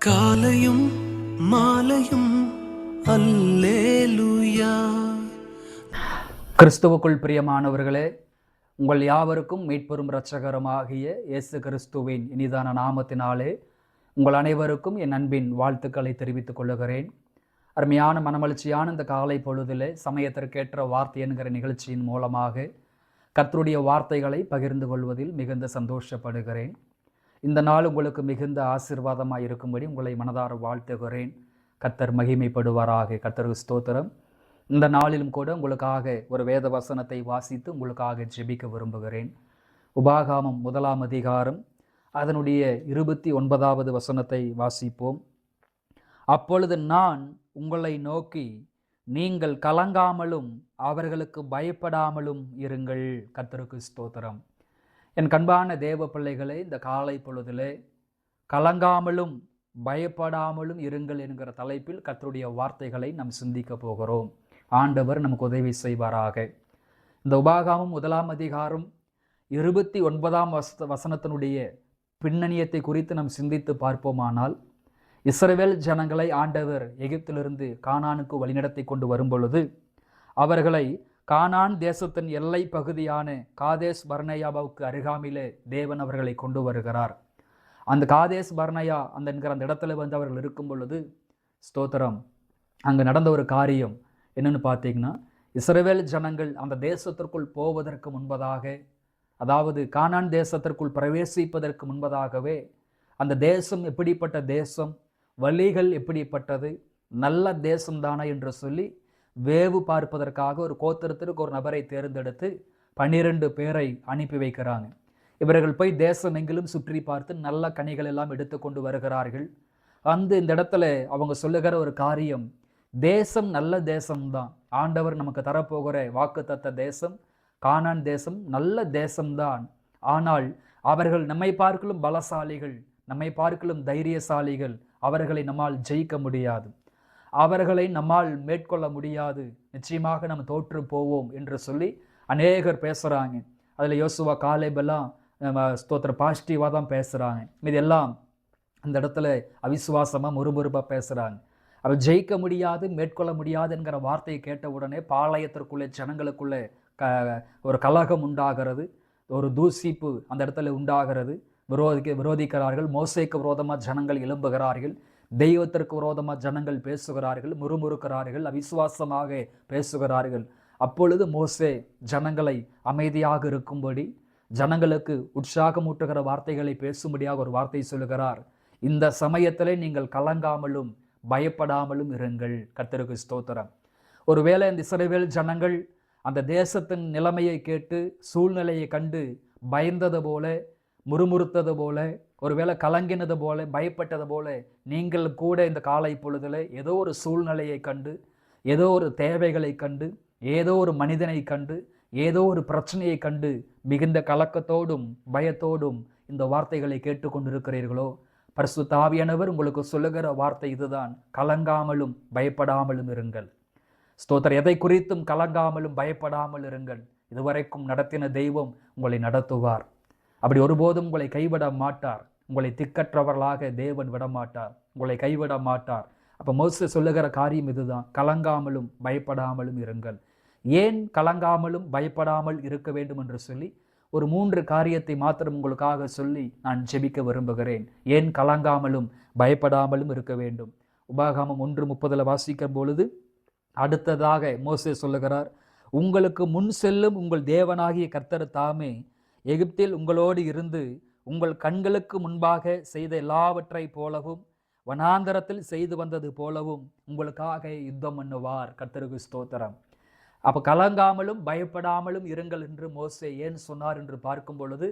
காலையும் மாலையும் அல்லேலூயா. கிறிஸ்துவுக்குள் பிரியமானவர்களே, உங்கள் யாவருக்கும் மீட்பெரும் இரட்சகருமாகிய இயேசு கிறிஸ்துவின் இனிதான நாமத்தினாலே உங்கள் அனைவருக்கும் என் அன்பின் வாழ்த்துக்களை தெரிவித்துக் கொள்ளுகிறேன். அருமையான மனமகிழ்ச்சியான இந்த காலை பொழுதிலே சமயத்திற்கேற்ற வார்த்தை என்கிற நிகழ்ச்சியின் மூலமாக கர்த்தருடைய வார்த்தைகளை பகிர்ந்து கொள்வதில் மிகுந்த சந்தோஷப்படுகிறேன். இந்த நாள் உங்களுக்கு மிகுந்த ஆசீர்வாதமாக இருக்கும்படி உங்களை மனதார வாழ்த்துகிறேன். கர்த்தர் மகிமைப்படுவாராக. கர்த்தருக்கு ஸ்தோத்திரம். இந்த நாளிலும் கூட உங்களுக்காக ஒரு வேத வசனத்தை வாசித்து உங்களுக்காக ஜெபிக்க விரும்புகிறேன். உபாகமம் 1 அதிகாரம் அதனுடைய 29வது வசனத்தை வாசிப்போம். அப்பொழுது நான் உங்களை நோக்கி, நீங்கள் கலங்காமலும் அவர்களுக்கு பயப்படாமலும் இருங்கள். கர்த்தருக்கு ஸ்தோத்திரம். என் கண்பான தேவ பிள்ளைகளே, இந்த காலை பொழுதிலே கலங்காமலும் பயப்படாமலும் இருங்கள் என்கிற தலைப்பில் கர்த்தருடைய வார்த்தைகளை நாம் சிந்திக்க போகிறோம். ஆண்டவர் நமக்கு உதவி செய்வாராக. இந்த உபாகமம் 1 அதிகாரம் 29 வசனத்தினுடைய பின்னணியத்தை குறித்து நாம் சிந்தித்து பார்ப்போமானால், இஸ்ரவேல் ஜனங்களை ஆண்டவர் எகிப்திலிருந்து கானானுக்கு வழிநடத்தி கொண்டு வரும்பொழுது அவர்களை கானான் தேசத்தின் எல்லை பகுதியான காதேஸ் பர்னேயாவுக்கு அருகாமையிலே தேவன் அவர்களை கொண்டு வருகிறார். அந்த காதேஸ் பர்னேயா என்கிற அந்த இடத்துல வந்து அவர்கள் இருக்கும் பொழுது ஸ்தோத்திரம், அங்கே நடந்த ஒரு காரியம் என்னன்னு பார்த்தீங்கன்னா, இஸ்ரவேல் ஜனங்கள் அந்த தேசத்திற்குள் போவதற்கு முன்பதாக, அதாவது கானான் தேசத்திற்குள் பிரவேசிப்பதற்கு முன்பதாகவே அந்த தேசம் எப்படிப்பட்ட தேசம், வழிகள் எப்படிப்பட்டது, நல்ல தேசம்தானா என்று சொல்லி வேவு பார்ப்பதற்காக ஒரு கோத்திரத்திற்கு ஒரு நபரை தேர்ந்தெடுத்து 12 பேரை அனுப்பி வைக்கிறாங்க. இவர்கள் போய் தேசம் எங்கிலும் சுற்றி பார்த்து நல்ல கனிகள் எல்லாம் எடுத்து கொண்டு வருகிறார்கள். இந்த இடத்துல அவங்க சொல்லுகிற ஒரு காரியம், தேசம் நல்ல தேசம்தான், ஆண்டவர் நமக்கு தரப்போகிற வாக்குத்தத்த தேசம் கானான் தேசம் நல்ல தேசம்தான். ஆனால் அவர்கள் நம்மை பார்க்கலும் பலசாலிகள், நம்மை பார்க்கலும் தைரியசாலிகள், அவர்களை நம்மால் ஜெயிக்க முடியாது, அவர்களை நம்மால் மேற்கொள்ள முடியாது, நிச்சயமாக நம்ம தோற்று போவோம் என்று சொல்லி அநேகர் பேசுகிறாங்க. அதில் யோசுவா காலேபெல்லாம் ஸ்தோத்திர பாசிட்டிவாக தான் பேசுகிறாங்க. இதெல்லாம் அந்த இடத்துல அவிசுவாசமாக முறுமுறுப்பாக பேசுகிறாங்க. அவர் ஜெயிக்க முடியாது, மேற்கொள்ள முடியாது என்கிற வார்த்தையை கேட்ட உடனே பாளையத்திற்குள்ளே ஜனங்களுக்குள்ளே ஒரு கலகம் உண்டாகிறது, ஒரு தூசிப்பு அந்த இடத்துல உண்டாகிறது. விரோதிக்கிறார்கள். மோசேக்கு விரோதமாக ஜனங்கள் எழும்புகிறார்கள், தெய்வத்திற்கு விரோதமாக ஜனங்கள் பேசுகிறார்கள், முறுமுறுக்கிறார்கள், அவிசுவாசமாக பேசுகிறார்கள். அப்பொழுது மோசே ஜனங்களை அமைதியாக இருக்கும்படி, ஜனங்களுக்கு உற்சாகமூட்டுகிற வார்த்தைகளை பேசும்படியாக ஒரு வார்த்தை சொல்லுகிறார். இந்த சமயத்திலே நீங்கள் கலங்காமலும் பயப்படாமலும் இருங்கள். கர்த்தருக்கு ஸ்தோத்திரம். ஒருவேளை இந்த இஸ்ரவேல் ஜனங்கள் அந்த தேசத்தின் நிலைமையை கேட்டு சூழ்நிலையை கண்டு பயந்தது போல, முறுமுறுத்தது போல, ஒருவேளை கலங்கினது போல, பயப்பட்டது போல நீங்கள் கூட இந்த காலை பொழுதில் ஏதோ ஒரு சூழ்நிலையை கண்டு, ஏதோ ஒரு தேவைகளை கண்டு, ஏதோ ஒரு மனிதனை கண்டு, ஏதோ ஒரு பிரச்சனையை கண்டு மிகுந்த கலக்கத்தோடும் பயத்தோடும் இந்த வார்த்தைகளை கேட்டுக்கொண்டிருக்கிறீர்களோ, பரிசுத்த ஆவியானவர் உங்களுக்கு சொல்லுகிற வார்த்தை இதுதான், கலங்காமலும் பயப்படாமலும் இருங்கள். ஸ்தோத்திரம். எதை குறித்தும் கலங்காமலும் பயப்படாமல் இருங்கள். இதுவரைக்கும் நடத்தின தெய்வம் உங்களை நடத்துவார். அப்படி ஒருபோதும் உங்களை கைவிட மாட்டார். உங்களை திக்கற்றவர்களாக தேவன் விடமாட்டார், உங்களை கைவிட மாட்டார். அப்போ மோசே சொல்லுகிற காரியம் இதுதான், கலங்காமலும் பயப்படாமலும் இருங்கள். ஏன் கலங்காமலும் பயப்படாமல் இருக்க வேண்டும் என்று சொல்லி ஒரு 3 காரியத்தை மாத்திரம் உங்களுக்காக சொல்லி நான் ஜெபிக்க விரும்புகிறேன். ஏன் கலங்காமலும் பயப்படாமலும் இருக்க வேண்டும்? உபாகமம் 1:30 வாசிக்கும் பொழுது அடுத்ததாக மோசே சொல்லுகிறார், உங்களுக்கு முன் செல்லும் உங்கள் தேவனாகிய கர்த்தர் தாமே எகிப்தில் உங்களோடு இருந்து உங்கள் கண்களுக்கு முன்பாக செய்த எல்லாவற்றை போலவும் வனாந்தரத்தில் செய்து வந்தது போலவும் உங்களுக்காக யுத்தம் பண்ணுவார். கர்த்தருக்கு ஸ்தோத்திரம். அப்போ கலங்காமலும் பயப்படாமலும் இருங்கள் என்று மோசே ஏன் சொன்னார் என்று பார்க்கும் பொழுது,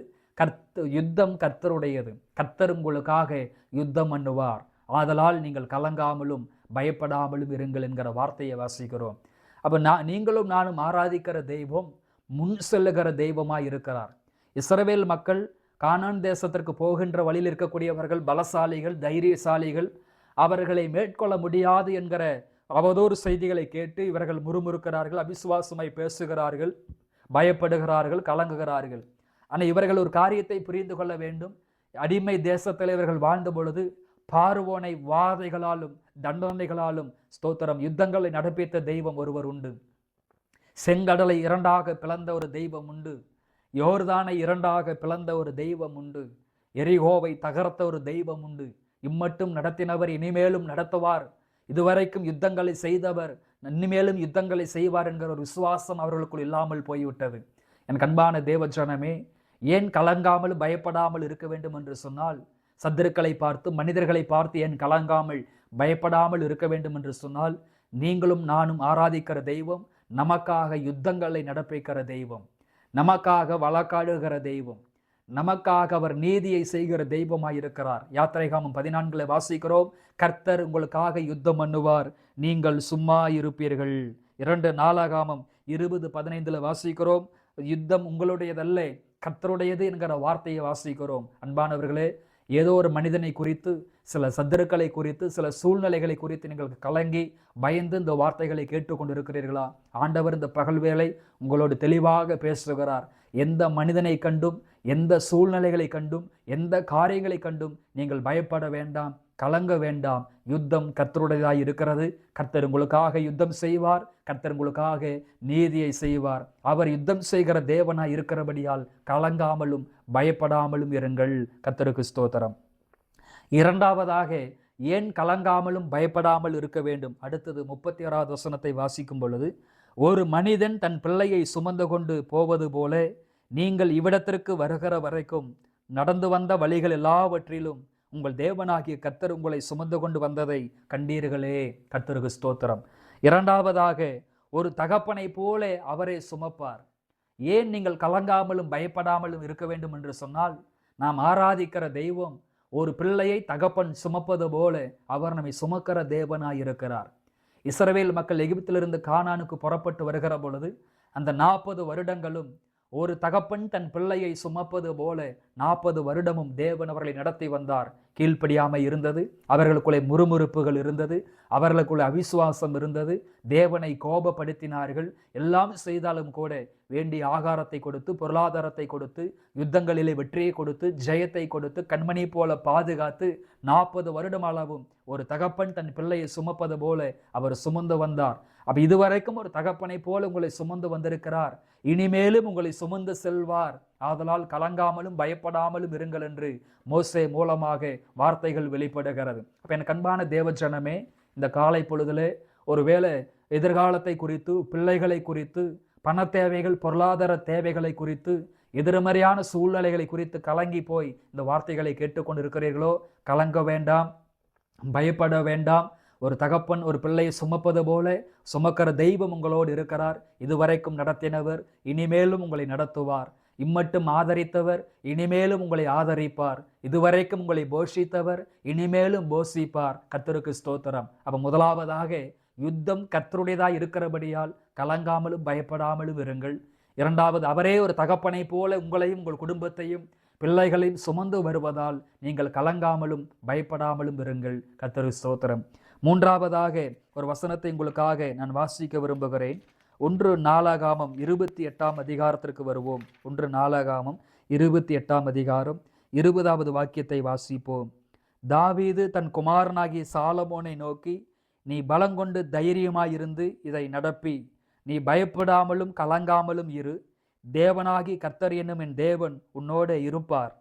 யுத்தம் கர்த்தருடையது, கர்த்தர் உங்களுக்காக யுத்தம் பண்ணுவார், ஆதலால் நீங்கள் கலங்காமலும் பயப்படாமலும் இருங்கள் என்கிற வார்த்தையை வாசிக்கிறோம். அப்போ நீங்களும் நானும் ஆராதிக்கிற தெய்வம் முன் செல்லுகிற தெய்வமாய் இருக்கிறார். இஸ்ரவேல் மக்கள் கானான் தேசத்திற்கு போகின்ற வழியில் இருக்கக்கூடியவர்கள் பலசாலிகள், தைரியசாலிகள், அவர்களை மேற்கொள்ள முடியாது என்கிற அவதூறு செய்திகளை கேட்டு இவர்கள் முறுமுறுக்கிறார்கள், அவிசுவாசமாய் பேசுகிறார்கள், பயப்படுகிறார்கள், கலங்குகிறார்கள். ஆனால் இவர்கள் ஒரு காரியத்தை புரிந்து கொள்ள வேண்டும். அடிமை தேசத்தில் இவர்கள் வாழ்ந்த பொழுது பார்வோனை வாதைகளாலும் தண்டனைகளாலும் ஸ்தோத்திரம் யுத்தங்களை நடப்பித்த தெய்வம் ஒருவர் உண்டு. செங்கடலை இரண்டாக பிளந்த ஒரு தெய்வம் உண்டு. யோர்தானை இரண்டாக பிளந்த ஒரு தெய்வம் உண்டு. எரிகோவை தகர்த்த ஒரு தெய்வம் உண்டு. இம்மட்டும் நடத்தினவர் இனிமேலும் நடத்துவார். இதுவரைக்கும் யுத்தங்களை செய்தவர் இனிமேலும் யுத்தங்களை செய்வார் என்கிற ஒரு விசுவாசம் அவர்களுக்குள் இல்லாமல் போய்விட்டது. என் அன்பான தேவ ஜனமே, ஏன் கலங்காமல் பயப்படாமல் இருக்க வேண்டும் என்று சொன்னால், சத்துருக்களை பார்த்து மனிதர்களை பார்த்து ஏன் கலங்காமல் பயப்படாமல் இருக்க வேண்டும் என்று சொன்னால், நீங்களும் நானும் ஆராதிக்கிற தெய்வம் நமக்காக யுத்தங்களை நடப்பிக்கிற தெய்வம், நமக்காக வழக்காடுகிற தெய்வம், நமக்காக அவர் நீதியை செய்கிற தெய்வமாய் இருக்கிறார். யாத்திரைகாமம் 14 வாசிக்கிறோம், கர்த்தர் உங்களுக்காக யுத்தம் பண்ணுவார், நீங்கள் சும்மா இருப்பீர்கள். 2 நாளாகாமம் 20:15 வாசிக்கிறோம், யுத்தம் உங்களுடையதல்ல கர்த்தருடையது என்கிற வார்த்தையை வாசிக்கிறோம். அன்பானவர்களே, ஏதோ ஒரு மனிதனை குறித்து, சில சத்துருக்களை குறித்து, சில சூழ்நிலைகளை குறித்து நீங்கள் கலங்கி பயந்து இந்த வார்த்தைகளை கேட்டுக்கொண்டிருக்கிறீர்களா? ஆண்டவர் இந்த பகல் வேளை உங்களோடு தெளிவாக பேசுகிறார். எந்த மனிதனை கண்டும், எந்த சூழ்நிலைகளை கண்டும், எந்த காரியங்களை கண்டும் நீங்கள் பயப்பட வேண்டாம், கலங்க வேண்டாம். யுத்தம் கர்த்தருடையதாய் இருக்கிறது. கர்த்தர் உங்களுக்காக யுத்தம் செய்வார். கர்த்தர் உங்களுக்காக நீதியை செய்வார். அவர் யுத்தம் செய்கிற தேவனாய் இருக்கிறபடியால் கலங்காமலும் பயப்படாமலும் இருங்கள். கர்த்தருக்கு ஸ்தோத்திரம். இரண்டாவதாக, ஏன் கலங்காமலும் பயப்படாமல் இருக்க வேண்டும்? அடுத்தது 36வது வசனத்தை வாசிக்கும் பொழுது, ஒரு மனிதன் தன் பிள்ளையை சுமந்து கொண்டு போவது போல நீங்கள் இவ்விடத்திற்கு வருகிற வரைக்கும் நடந்து வந்த வழிகள் எல்லாவற்றிலும் உங்கள் தேவனாகிய கர்த்தர் உங்களை சுமந்து கொண்டு வந்ததை கண்டீர்களே. கர்த்தருக்கு ஸ்தோத்திரம். இரண்டாவதாக, ஒரு தகப்பனை போல அவரை சுமப்பார். ஏன் நீங்கள் கலங்காமலும் பயப்படாமலும் இருக்க வேண்டும் என்று சொன்னால், நாம் ஆராதிக்கிற தெய்வம் ஒரு பிள்ளையை தகப்பன் சுமப்பது போல அவர் நம்மை சுமக்கிற தேவனாய் இருக்கிறார். இஸ்ரவேல் மக்கள் எகிப்திலிருந்து கானானுக்கு புறப்பட்டு வருகிற பொழுது அந்த 40 வருடங்களும் ஒரு தகப்பன் தன் பிள்ளையை சுமப்பது போல 40 வருடமும் தேவன் அவர்களை நடத்தி வந்தார். கீழ்ப்படியாமை இருந்தது, அவர்களுக்குள்ளே முறுமுறுப்புகள் இருந்தது, அவர்களுக்குள்ளே அவிசுவாசம் இருந்தது, தேவனை கோபப்படுத்தினார்கள். எல்லாம் செய்தாலும் கூட வேண்டிய ஆகாரத்தை கொடுத்து, பொருளாதாரத்தை கொடுத்து, யுத்தங்களிலே வெற்றியை கொடுத்து, ஜெயத்தை கொடுத்து, கண்மணி போல பாதுகாத்து 40 வருடம் அளவும் ஒரு தகப்பன் தன் பிள்ளையை சுமப்பது போல அவர் சுமந்து வந்தார். அப்ப இதுவரைக்கும் ஒரு தகப்பனை போல உங்களை சுமந்து வந்திருக்கிறார். இனிமேலும் உங்களை சுமந்து செல்வார். ஆதலால் கலங்காமலும் பயப்படாமலும் இருங்கள் என்று மோசே மூலமாக வார்த்தைகள் வெளிப்படுகிறது. அப்ப எனக்கு அன்பான தேவ ஜனமே, இந்த காலை பொழுதிலே ஒருவேளை எதிர்காலத்தை குறித்து, பிள்ளைகளை குறித்து, பண தேவைகள், பொருளாதார தேவைகளை குறித்து, எதிர்மறையான சூழ்நிலைகளை குறித்து கலங்கி போய் இந்த வார்த்தைகளை கேட்டுக்கொண்டு இருக்கிறீர்களோ, கலங்க வேண்டாம், பயப்பட வேண்டாம். ஒரு தகப்பன் ஒரு பிள்ளையை சுமப்பது போல சுமக்கிற தெய்வம் உங்களோடு இருக்கிறார். இதுவரைக்கும் நடத்தினவர் இனிமேலும் உங்களை நடத்துவார். இம்மட்டும் ஆதரித்தவர் இனிமேலும் உங்களை ஆதரிப்பார். இதுவரைக்கும் உங்களை போஷித்தவர் இனிமேலும் போஷிப்பார். கர்த்தருக்கு ஸ்தோத்திரம். அப்ப முதலாவதாக, யுத்தம் கர்த்தருடையதாய் இருக்கிறபடியால் கலங்காமலும் பயப்படாமலும் இருங்கள். இரண்டாவது, அவரே ஒரு தகப்பனை போல உங்களையும் உங்கள் குடும்பத்தையும் பிள்ளைகளையும் சுமந்து வருவதால் நீங்கள் கலங்காமலும் பயப்படாமலும் இருங்கள். கர்த்தருக்கு ஸ்தோத்திரம். மூன்றாவதாக ஒரு வசனத்தை உங்களுக்காக நான் வாசிக்க விரும்புகிறேன். 1 நாளாகாமம் 28ஆம் அதிகாரத்திற்கு வருவோம். 1 நாளாகாமம் 28ஆம் அதிகாரம் 20வது வாக்கியத்தை வாசிப்போம். தாவீது தன் குமாரனாகிய சாலமோனை நோக்கி, நீ பலங்கொண்டு தைரியமாயிருந்து இதை நடப்பி, நீ பயப்படாமலும் கலங்காமலும் இரு. தேவனாகி கர்த்தர் என்னும் என் தேவன் உன்னோடு இருப்பார்.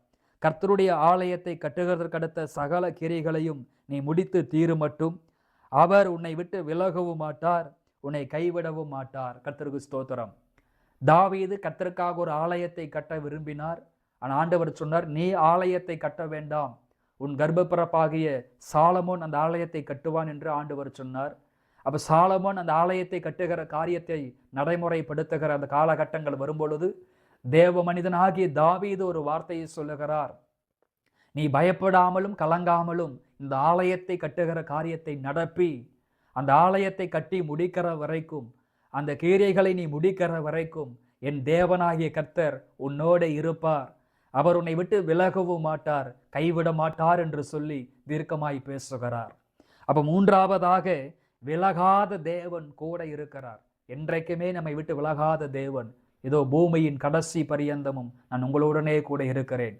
கர்த்தருடைய ஆலயத்தை கட்டுகிறதற்கடுத்த சகல கிரியைகளையும் நீ முடித்து தீரு மட்டும். அவர் உன்னை விட்டு விலகவும் மாட்டார், உன்னை கைவிடவும் மாட்டார். கர்த்தருக்கு ஸ்தோத்திரம். தாவீது கர்த்தருக்காக ஒரு ஆலயத்தை கட்ட விரும்பினார். ஆனால் ஆண்டவர் சொன்னார், நீ ஆலயத்தை கட்ட வேண்டாம், உன் கர்ப்பப்பிறப்பாகிய சாலமோன் அந்த ஆலயத்தை கட்டுவான் என்று ஆண்டவர் சொன்னார். அப்ப சாலமோன் அந்த ஆலயத்தை கட்டுகிற காரியத்தை நடைமுறைப்படுத்துகிற அந்த காலகட்டங்கள் வரும்பொழுது தேவ மனிதனாகிய தாவீது ஒரு வார்த்தையை சொல்லுகிறார், நீ பயப்படாமலும் கலங்காமலும் இந்த ஆலயத்தை கட்டுகிற காரியத்தை நடப்பி, அந்த ஆலயத்தை கட்டி முடிக்கிற வரைக்கும், அந்த கிரியைகளை நீ முடிக்கிற வரைக்கும் என் தேவனாகிய கர்த்தர் உன்னோடு இருப்பார். அவர் உன்னை விட்டு விலகவும் மாட்டார், கைவிட மாட்டார் என்று சொல்லி தீர்க்கமாய் பேசுகிறார். அப்ப மூன்றாவதாக, விலகாத தேவன் கூட இருக்கிறார். என்றைக்குமே நம்மை விட்டு விலகாத தேவன். இதோ பூமியின் கடைசி பரியந்தமும் நான் உங்களுடனே கூட இருக்கிறேன்.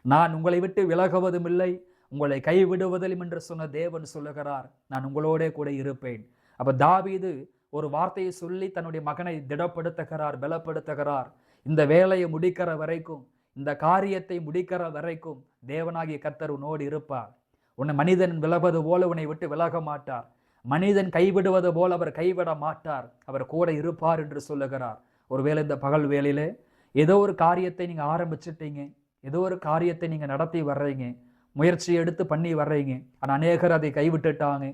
நான் உங்களை விட்டு விலகுவதும் இல்லை, உங்களை கைவிடுவதிலும் என்று சொன்ன தேவன் சொல்லுகிறார், நான் உங்களோட கூட இருப்பேன். அப்ப தாவீது ஒரு வார்த்தையை சொல்லி தன்னுடைய மகனை திடப்படுத்துகிறார், பலப்படுத்துகிறார். இந்த வேலையை முடிக்கிற வரைக்கும், இந்த காரியத்தை முடிக்கிற வரைக்கும் தேவனாகிய கர்த்தர் உன்னோடு இருப்பார். உன்னை மனிதன் விலகுவது போல உன்னை விட்டு விலக மாட்டார். மனிதன் கைவிடுவது போல் அவர் கைவிட மாட்டார். அவர் கூட இருப்பார் என்று சொல்லுகிறார். ஒருவேளை இந்த பகல் வேளையிலே ஏதோ ஒரு காரியத்தை நீங்க ஆரம்பிச்சிட்டீங்க, ஏதோ ஒரு காரியத்தை நீங்க நடத்தி வர்றீங்க, முயற்சி எடுத்து பண்ணி வர்றீங்க. ஆனால் அநேகர் அதை கைவிட்டுட்டாங்க.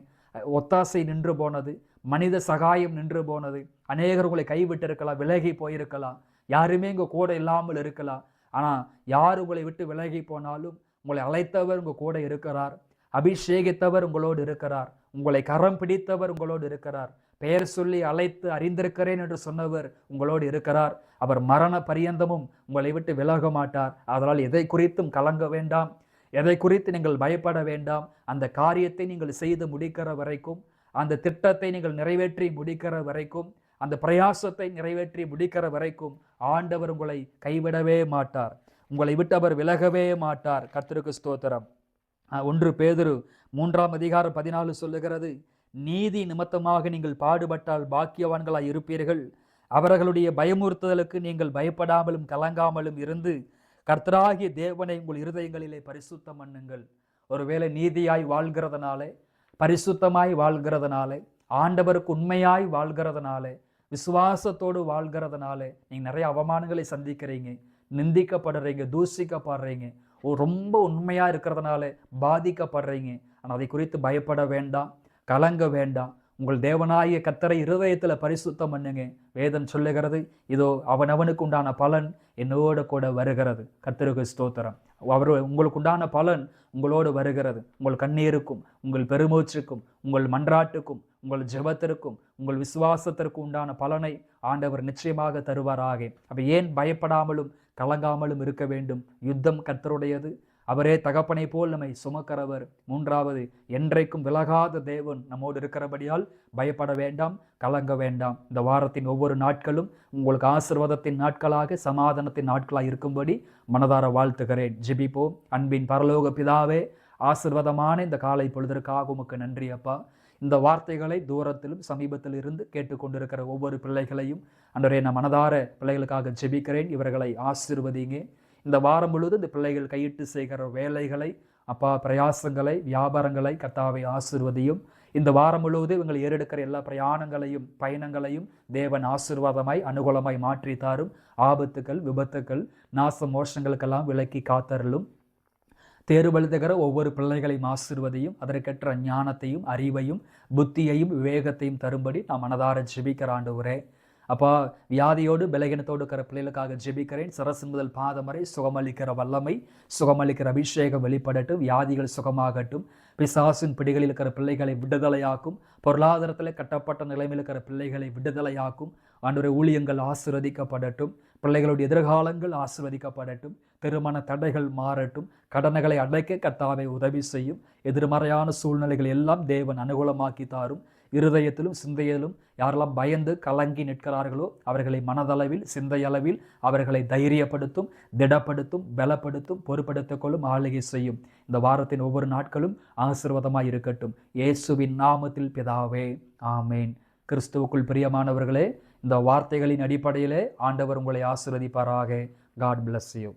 ஒத்தாசை நின்று போனது, மனித சகாயம் நின்று போனது. அநேகர் உங்களை கைவிட்டு இருக்கலாம், விலகி போயிருக்கலாம், யாருமே இங்க கூட இல்லாமல் இருக்கலாம். ஆனா யார் உங்களை விட்டு விலகி போனாலும் உங்களை அழைத்தவர் உங்க கூட இருக்கிறார். அபிஷேகித்தவர் உங்களோடு இருக்கிறார். உங்களை கரம் பிடித்தவர் உங்களோடு இருக்கிறார். பெயர் சொல்லி அழைத்து அறிந்திருக்கிறேன் என்று சொன்னவர் உங்களோடு இருக்கிறார். அவர் மரண பரியந்தமும் உங்களை விட்டு விலக மாட்டார். அதனால் எதை குறித்தும் கலங்க வேண்டாம், எதை குறித்து நீங்கள் பயப்பட வேண்டாம். அந்த காரியத்தை நீங்கள் செய்து முடிக்கிற வரைக்கும், அந்த திட்டத்தை நீங்கள் நிறைவேற்றி முடிக்கிற வரைக்கும், அந்த பிரயாசத்தை நிறைவேற்றி முடிக்கிற வரைக்கும் ஆண்டவர் உங்களை கைவிடவே மாட்டார். உங்களை விட்டு அவர் விலகவே மாட்டார். கர்த்தருக்கு ஸ்தோத்திரம். 1 பேதுரு 3:14 சொல்லுகிறது, நீதி நிமித்தமாக நீங்கள் பாடுபட்டால் பாக்கியவான்களாய் இருப்பீர்கள். அவர்களுடைய பயமுறுத்துதலுக்கு நீங்கள் பயப்படாமலும் கலங்காமலும் இருந்து கர்த்தராகிய தேவனை உங்கள் இருதயங்களிலே பரிசுத்தம் பண்ணுங்கள். ஒருவேளை நீதியாய் வாழ்கிறதுனாலே, பரிசுத்தமாய் வாழ்கிறதுனாலே, ஆண்டவருக்கு உண்மையாய் வாழ்கிறதுனாலே, விசுவாசத்தோடு வாழ்கிறதுனாலே நீங்க நிறைய அவமானங்களை சந்திக்கிறீங்க, நிந்திக்கப்படுறீங்க, தூசிக்கப்படுறீங்க, ரொம்ப உண்மையா இருக்கிறதுனால பாதிக்கப்படுறீங்க. ஆனால் அதை குறித்து பயப்பட வேண்டாம், கலங்க வேண்டாம். உங்கள் தேவனாகிய கர்த்தரை இருதயத்துல பரிசுத்தம் பண்ணுங்க. வேதம் சொல்லுகிறது, இதோ அவனவனுக்கு உண்டான பலன் என்னோட கூட வருகிறது. கர்த்தருக்கு ஸ்தோத்திரம். உங்களுக்கு உண்டான பலன் உங்களோடு வருகிறது. உங்கள் கண்ணீருக்கும், உங்கள் பெருமூச்சுக்கும், உங்கள் மன்றாட்டுக்கும், உங்கள் ஜெபத்திற்கும், உங்கள் விசுவாசத்திற்கும் உண்டான பலனை ஆண்டவர் நிச்சயமாக தருவாராக. அப்ப ஏன் பயப்படாமலும் கலங்காமலும் இருக்க வேண்டும்? யுத்தம் கர்த்தருடையது. அவரே தகப்பனை போல் நம்மை சுமக்கிறவர். 3வது, என்றைக்கும் விலகாத தேவன் நம்மோடு இருக்கிறபடியால் பயப்பட வேண்டாம், கலங்க வேண்டாம். இந்த வாரத்தின் ஒவ்வொரு நாட்களும் உங்களுக்கு ஆசீர்வாதத்தின் நாட்களாக, சமாதானத்தின் நாட்களாக இருக்கும்படி மனதார வாழ்த்துகிறேன். ஜெபிப்போம். அன்பின் பரலோக பிதாவே, ஆசீர்வாதமான இந்த காலை பொழுதற்காக உமக்கு நன்றி அப்பா. இந்த வார்த்தைகளை தூரத்திலும் சமீபத்தில் இருந்து கேட்டுக்கொண்டிருக்கிற ஒவ்வொரு பிள்ளைகளையும் அன்றே நான் மனதார பிள்ளைகளுக்காக ஜெபிக்கிறேன். இவர்களை ஆசீர்வதிங்க. இந்த வாரம் முழுவதும் இந்த பிள்ளைகள் கையிட்டு செய்கிற வேலைகளை, அப்பா, பிரயாசங்களை, வியாபாரங்களை கர்த்தாவை ஆசீர்வதியும். இந்த வாரம் முழுவதும் இவங்களை ஏறெடுக்கிற எல்லா பிரயாணங்களையும், பயணங்களையும் தேவன் ஆசீர்வாதமாய், அனுகூலமாய் மாற்றி தாரும். ஆபத்துக்கள், விபத்துக்கள், நாச மோஷங்களுக்கெல்லாம் விலக்கி காத்தருளும். தேர்வெழுதுகிற ஒவ்வொரு பிள்ளைகளையும் ஆசீர்வதியும். அதற்கேற்ற ஞானத்தையும், அறிவையும், புத்தியையும், விவேகத்தையும் தரும்படி நான் மனதார ஜெபிக்கிற ஆண்டவரே. அப்பா, வியாதியோடு பலகீனத்தோடு இருக்கிற பிள்ளைகளுக்காக ஜெபிக்கிறேன். சிரசு முதல் பாதம் வரை சுகமளிக்கிற வல்லமை, சுகமளிக்கிற அபிஷேகம் வெளிப்படட்டும். வியாதிகள் சுகமாகட்டும். பிசாசின் பிடிகளில் இருக்கிற பிள்ளைகளை விடுதலையாக்கும். பொருளாதாரத்தில் கட்டப்பட்ட நிலைமையில் இருக்கிற பிள்ளைகளை விடுதலையாக்கும். ஆண்டவரே, ஊழியங்கள் ஆசீர்வதிக்கப்படட்டும். பிள்ளைகளுடைய எதிர்காலங்கள் ஆசீர்வதிக்கப்படட்டும். திருமண தடைகள் மாறட்டும். கடன்களை அடைக்க கர்த்தாவே உதவி செய்யும். எதிர்மறையான சூழ்நிலைகள் எல்லாம் தேவன் அனுகூலமாக்கி தாரும். இருதயத்திலும் சிந்தையிலும் யாரெல்லாம் பயந்து கலங்கி நிற்கிறார்களோ அவர்களை மனதளவில், சிந்தையளவில் அவர்களை தைரியப்படுத்தும், திடப்படுத்தும், பலப்படுத்தும், பொறுப்படுத்திக் கொள்ளும், ஆளுகை செய்யும். இந்த வாரத்தின் ஒவ்வொரு நாட்களும் ஆசீர்வாதமாய் இருக்கட்டும். இயேசுவின் நாமத்தில் பிதாவே, ஆமேன். கிறிஸ்துவுக்குள் பிரியமானவர்களே, இந்த வார்த்தைகளின் அடிப்படையிலே ஆண்டவர் உங்களை ஆசீர்வதிப்பாராக. God bless you.